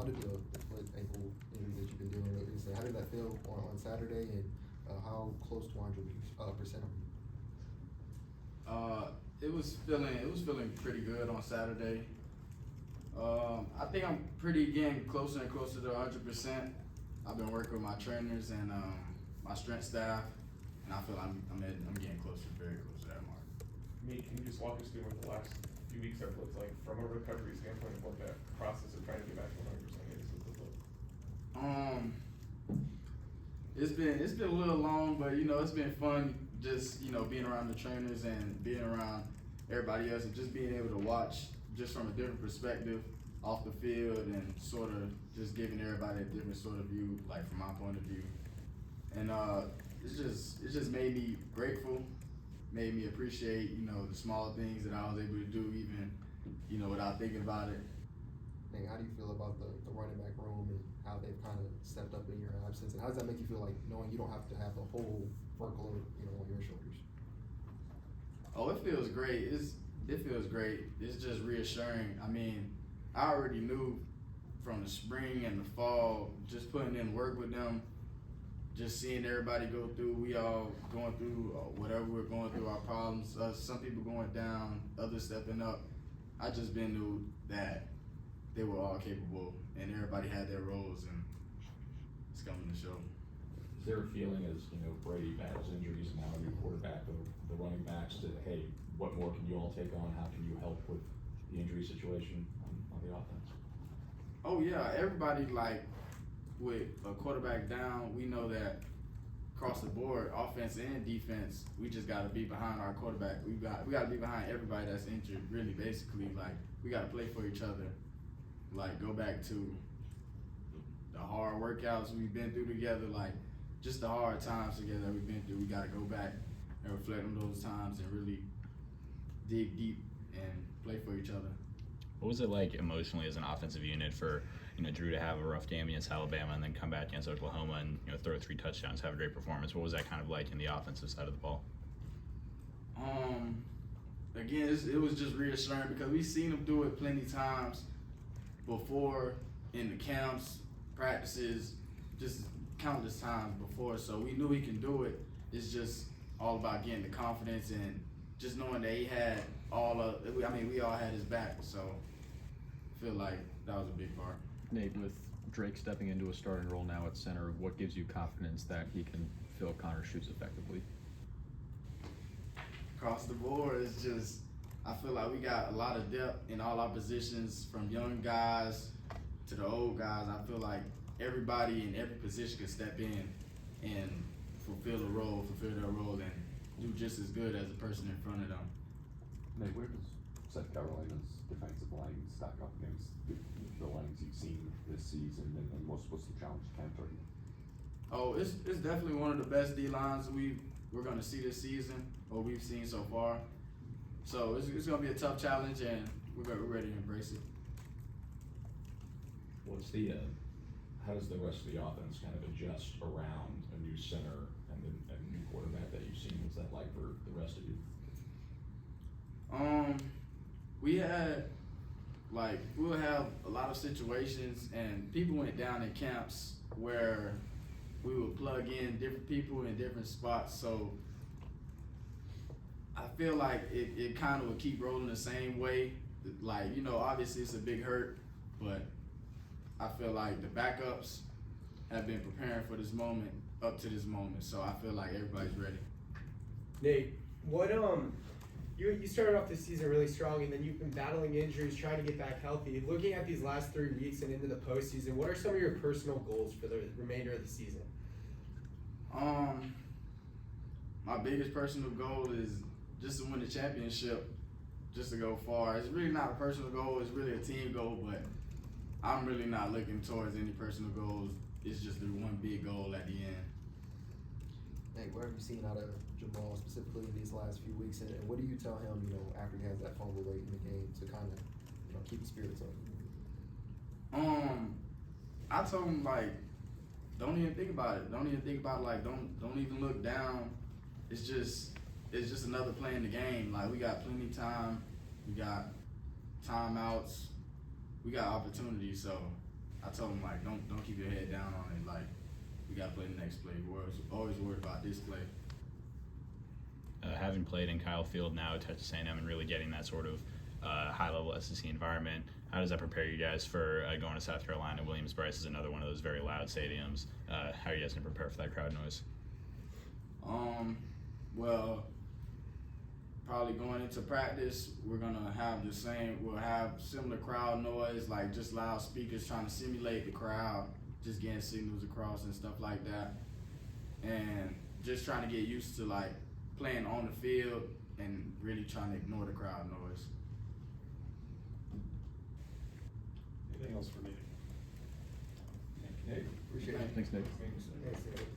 how did the foot ankle injury that you've been dealing with recently, how did that feel on Saturday, and how close to 100% are you? It was feeling pretty good on Saturday. I think I'm pretty getting closer and closer to 100%. I've been working with my trainers and my strength staff, and I feel I'm getting closer, very close to that mark. Nate, can you just walk us through what the last few weeks have looked like from a recovery standpoint, what that process of trying to get back to 100% is looked like? It's been a little long, but it's been fun just being around the trainers and being around everybody else and just being able to watch just from a different perspective off the field and sort of just giving everybody a different sort of view, like from my point of view. And it's just made me grateful, made me appreciate the small things that I was able to do even without thinking about it. Nate, how do you feel about the running back room and how they've kind of stepped up in your absence? And how does that make you feel, like knowing you don't have to have the whole workload on your shoulders? Oh, it feels great. It feels great. It's just reassuring. I mean, I already knew from the spring and the fall, just putting in work with them, just seeing everybody go through, we all going through whatever we're going through, our problems, some people going down, others stepping up. I just been knew that they were all capable and everybody had their roles, and it's coming to show. Is there a feeling as, Brady battles injuries and now a new quarterback, the running backs, to, hey, what more can you all take on? How can you help with the injury situation on the offense? Oh yeah, everybody, like with a quarterback down, we know that across the board, offense and defense, we just got to be behind our quarterback. We got to be behind everybody that's injured. Really, basically, like we got to play for each other. Like go back to the hard workouts we've been through together, like just the hard times together we've been through. We got to go back and reflect on those times and really dig deep and play for each other. What was it like emotionally as an offensive unit for Drew to have a rough game against Alabama and then come back against Oklahoma and throw 3 touchdowns, have a great performance? What was that kind of like in the offensive side of the ball? Again, it was just reassuring because we've seen him do it plenty times before in the camps, practices, just countless times before. So we knew he can do it. It's just all about getting the confidence and just knowing that he had we all had his back. So I feel like that was a big part. Nate, with Drake stepping into a starting role now at center, what gives you confidence that he can fill Connor's shoes effectively? Across the board, it's just I feel like we got a lot of depth in all our positions, from young guys to the old guys. I feel like everybody in every position can step in and fulfill their role, and do just as good as the person in front of them. Nate, where does South Carolina's defensive line stack up against the lines you've seen this season, and what's the challenge countering? Oh, it's definitely one of the best D lines we're going to see this season, or we've seen so far. So it's going to be a tough challenge, and we're ready to embrace it. What's how does the rest of the offense kind of adjust around a new center and a new quarterback that you've seen? What's that like for the rest of you? We'll have a lot of situations, and people went down in camps where we would plug in different people in different spots. So I feel like it kind of will keep rolling the same way. Like, obviously it's a big hurt, but I feel like the backups have been preparing for this moment up to this moment. So I feel like everybody's ready. Nate, what you started off this season really strong, and then you've been battling injuries, trying to get back healthy. Looking at these last 3 weeks and into the postseason, what are some of your personal goals for the remainder of the season? My biggest personal goal is just to win the championship, just to go far. It's really not a personal goal, it's really a team goal, but I'm really not looking towards any personal goals. It's just the one big goal at the end. Hey, what have you seen out of Jamal specifically in these last few weeks, and what do you tell him, after he has that fumble late in the game to kind of, keep his spirits up? I told him, like, don't even think about it. Don't even think about it. Like, don't even look down. It's just another play in the game. Like, we got plenty of time. We got timeouts. We got opportunities. So I told him like, don't keep your head down on it. Like, we gotta play the next play. We're always worried about this play. Having played in Kyle Field now at Texas A&M and really getting that sort of high-level SEC environment, how does that prepare you guys for going to South Carolina? Williams-Brice is another one of those very loud stadiums. How are you guys going to prepare for that crowd noise? Well, probably going into practice, we're gonna have we'll have similar crowd noise, like just loudspeakers trying to simulate the crowd, just getting signals across and stuff like that. And just trying to get used to like playing on the field and really trying to ignore the crowd noise. Anything else for me? Appreciate it. Thanks, Nate. Thanks, Nate.